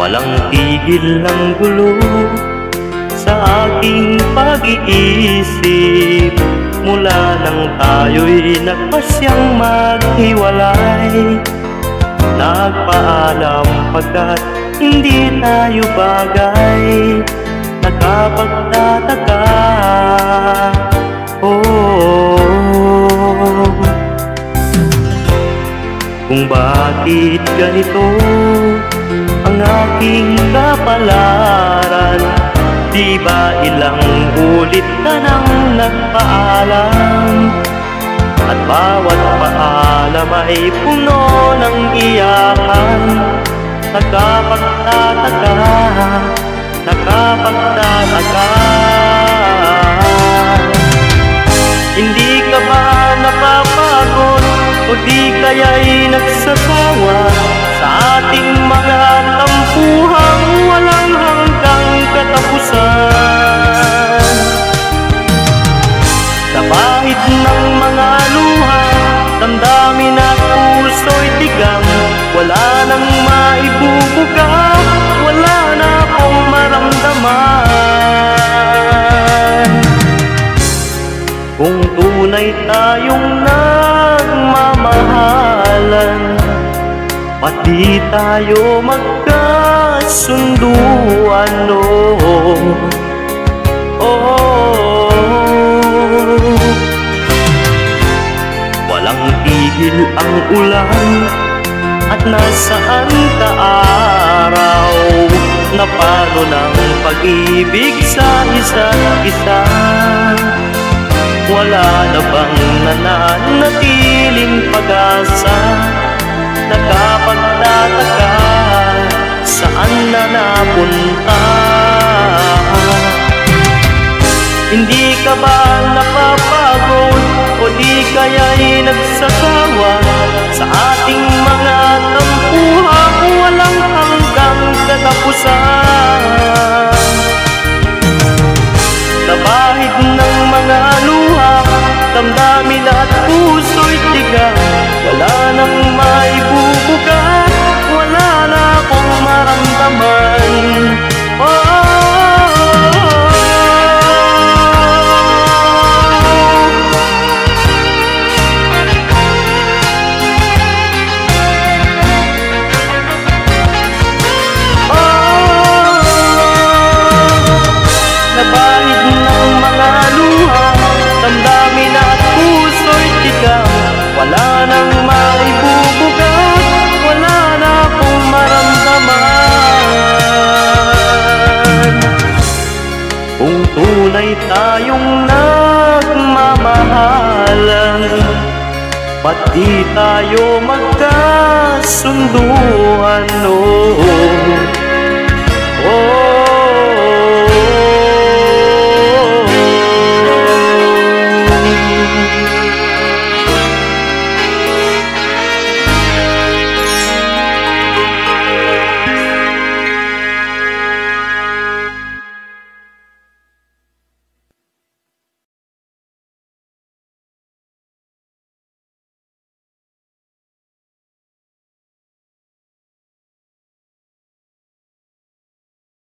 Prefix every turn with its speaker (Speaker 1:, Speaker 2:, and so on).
Speaker 1: Walang tigil ng gulo sa aking pag-iisip, mula nang tayo'y nagpasyang maghiwalay. Nagpaalam pagkat hindi tayo bagay, nakapagtataka. Kung bakit ganito ang aking kapalaran, di ba ilang ulit ka nang nagpaalam, at bawat paalam ay puno ng iyakan. Nakapagtataka, nakapagtataka. Hindi ka ba napapagod o di kaya'y nagsasawa sa ating mga tampuhang walang hanggang katapusan? Sa bahid ng mga luha, damdamin at puso'y tigang, wala nang maibubuga, wala na akong maramdaman. Kung tunay tayong nagmamahalan, ba't di tayo magkasunduan, Walang tigil ang ulan, at nasaan ka araw? Na paano ng pag-ibig sa isa't isa? Wala na bang nananatiling pag-asa? Nakapagtataka, saan na napunta? Hindi ka ba napapagod o di kaya'y nagsasawa sa ating mga tampuhang walang hanggang katapusan? Sa bahid ng mga luha, damdamin at puso'y tigang, wala nang maibubuga, wala na akong maramdaman. Sa bahid ng mga luha, damdamin at puso'y tigang, wala nang maibubuga, wala na akong maramdaman. Kung tunay tayong nagmamahalan, ba't di tayo magkasunduan,